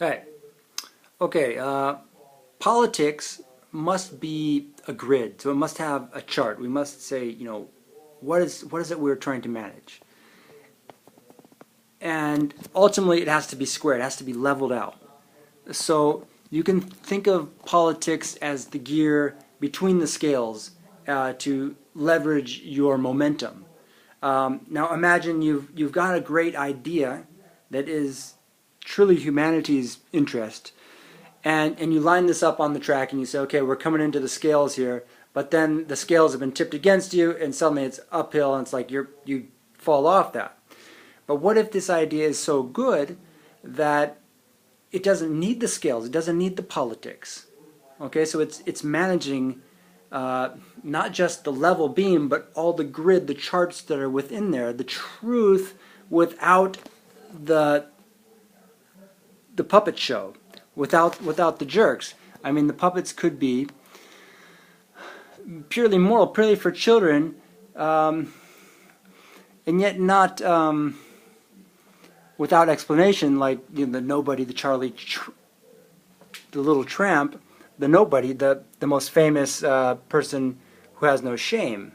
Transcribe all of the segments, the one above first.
Right. Okay. Politics must be a grid, so it must have a chart. We must say, what is it we're trying to manage, and ultimately it has to be squared. It has to be leveled out. So you can think of politics as the gear between the scales to leverage your momentum. Now imagine you've got a great idea that is truly humanity's interest, and you line this up on the track and you say, okay, we're coming into the scales here, but then the scales have been tipped against you and suddenly it's uphill and it's like you fall off that. But what if this idea is so good that it doesn't need the scales, it doesn't need the politics? Okay, so it's managing not just the level beam, but all the grid, the charts that are within there, the truth without the puppet show, without the jerks. I mean, the puppets could be purely moral, purely for children, and yet not without explanation, like the nobody, the the little tramp, the nobody, the most famous person who has no shame.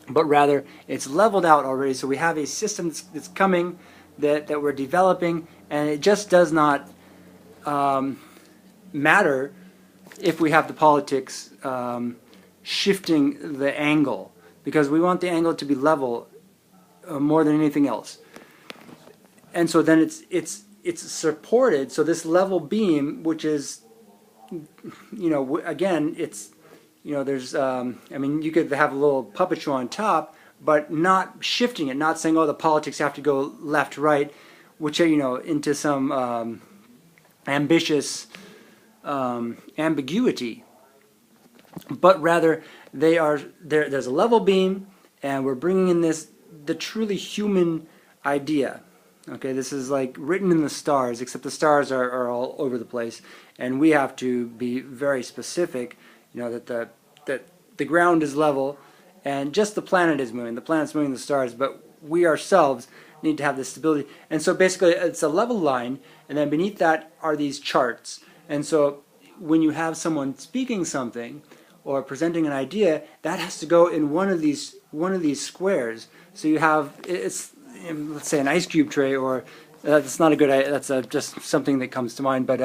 But rather, it's leveled out already, so we have a system that's coming, that we're developing, and it just does not matter if we have the politics shifting the angle, because we want the angle to be level more than anything else. And so then it's supported. So this level beam, which is, again, it's, there's, I mean, you could have a little puppet show on top, but not shifting it, not saying, oh, the politics have to go left, right, which, into some ambitious ambiguity. But rather, there's a level beam, and we're bringing in the truly human idea. Okay, this is like written in the stars, except the stars are all over the place, and we have to be very specific, that the ground is level, and just the planet is moving. The planet's moving the stars, but we ourselves need to have this stability. And so basically, it's a level line, and then beneath that are these charts. And so when you have someone speaking something or presenting an idea, that has to go in one of these squares. So you have let's say an ice cube tray, or that's not a good idea, that's just something that comes to mind, but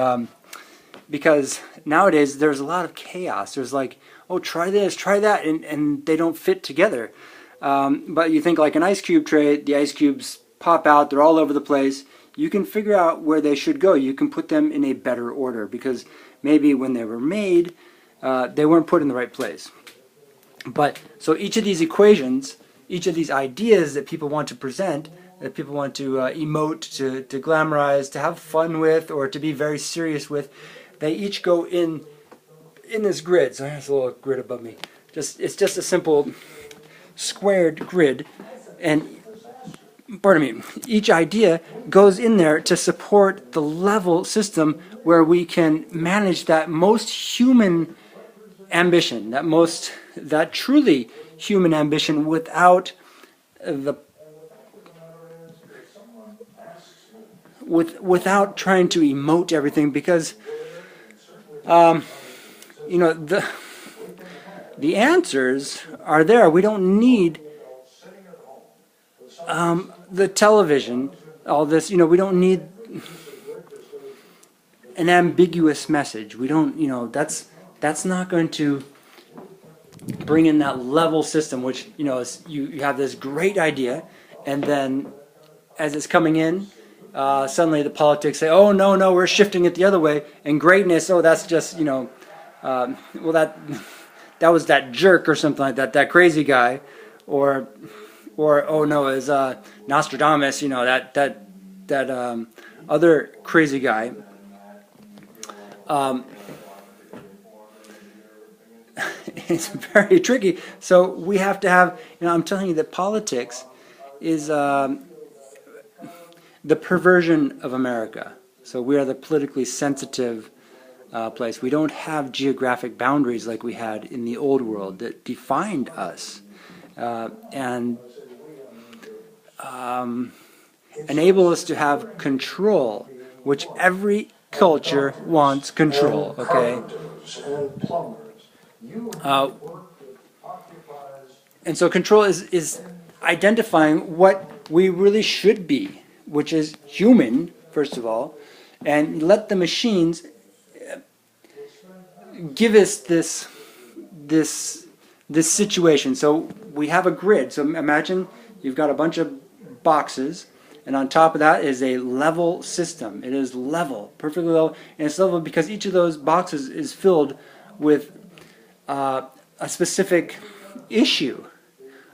because nowadays there's a lot of chaos. There's like, oh, try this, try that, and they don't fit together. But you think like an ice cube tray, the ice cubes pop out, they're all over the place. You can figure out where they should go. You can put them in a better order, because maybe when they were made, they weren't put in the right place. But so each of these equations, each of these ideas that people want to present, that people want to emote, to glamorize, to have fun with, or to be very serious with, they each go in this grid. So there's a little grid above me. It's just a simple squared grid, and pardon me, each idea goes in there to support the level system where we can manage that most human ambition, that truly human ambition, without without trying to emote everything, because the answers are there. We don't need the television, all this. We don't need an ambiguous message. We don't. That's not going to bring in that level system, which is, you have this great idea, and then as it's coming in, suddenly the politics say, oh, no, we're shifting it the other way, and greatness, oh, that's just well, that was that jerk or something like that crazy guy, or oh no, is Nostradamus, that other crazy guy. It's very tricky. So we have to have, I'm telling you that politics is the perversion of America. So we are the politically sensitive place. We don't have geographic boundaries like we had in the old world that defined us and enable us to have control, which every culture wants control, okay? And so control is identifying what we really should be, which is human, first of all, and let the machines give us this situation. So we have a grid. So imagine you've got a bunch of boxes, and on top of that is a level system. It is level, perfectly level, and it's level because each of those boxes is filled with a specific issue,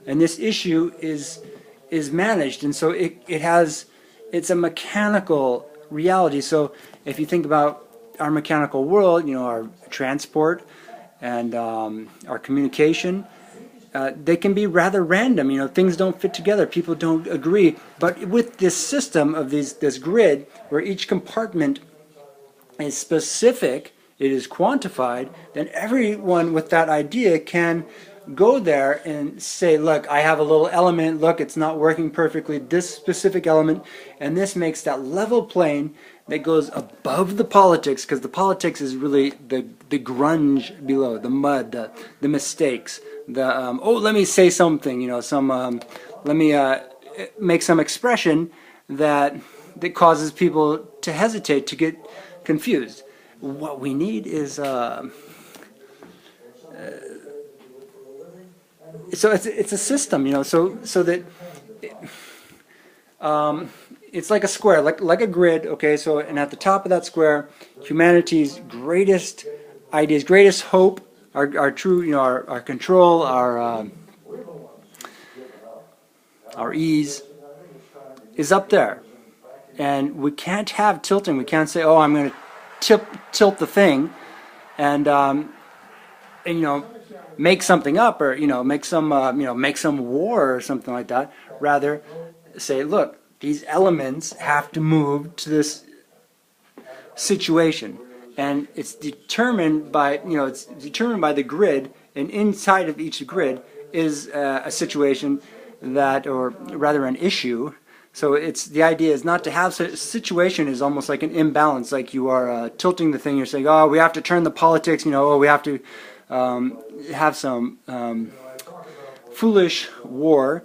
and this issue is managed, and so it's a mechanical reality. So if you think about our mechanical world, you know, our transport and our communication, they can be rather random. You know, things don't fit together. People don't agree. But with this system of this grid, where each compartment is specific, it is quantified, then everyone with that idea can go there and say, look, I have a little element, look, it's not working perfectly, this specific element, and this makes that level plane that goes above the politics, because the politics is really the grunge below, the mud, the mistakes, oh, let me say something, you know, let me make some expression that causes people to hesitate, to get confused. What we need is so it's a system, you know, so that it's like a square, like a grid, okay. So, and at the top of that square, humanity's greatest ideas, greatest hope, our true, you know, our control, our ease is up there, and we can't have tilting. We can't say, oh, I'm going to tilt the thing, and you know, make something up, or you know, make some war or something like that. Rather, say, look, these elements have to move to this situation, and it's determined by the grid, and inside of each grid is a situation that, or rather an issue. So the idea is not to have a situation is almost like an imbalance, like you are tilting the thing. You're saying, oh, we have to turn the politics, you know, oh, we have to have some foolish war.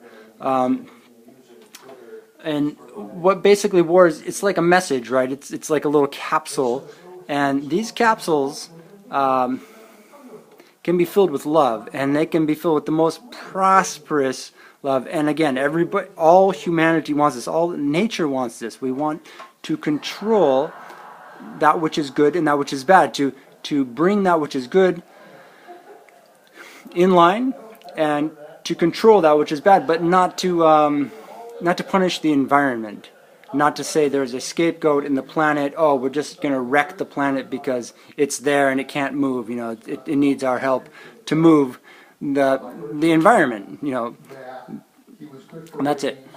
And what basically war is, it's like a message, right? It's like a little capsule, and these capsules can be filled with love, and they can be filled with the most prosperous love. And again, all humanity wants this, all nature wants this. We want to control that which is good and that which is bad, to bring that which is good in line, and to control that which is bad, but not to punish the environment, not to say there's a scapegoat in the planet, oh, we're just going to wreck the planet because it's there and it can't move, you know, it needs our help to move the environment, you know, and that's it.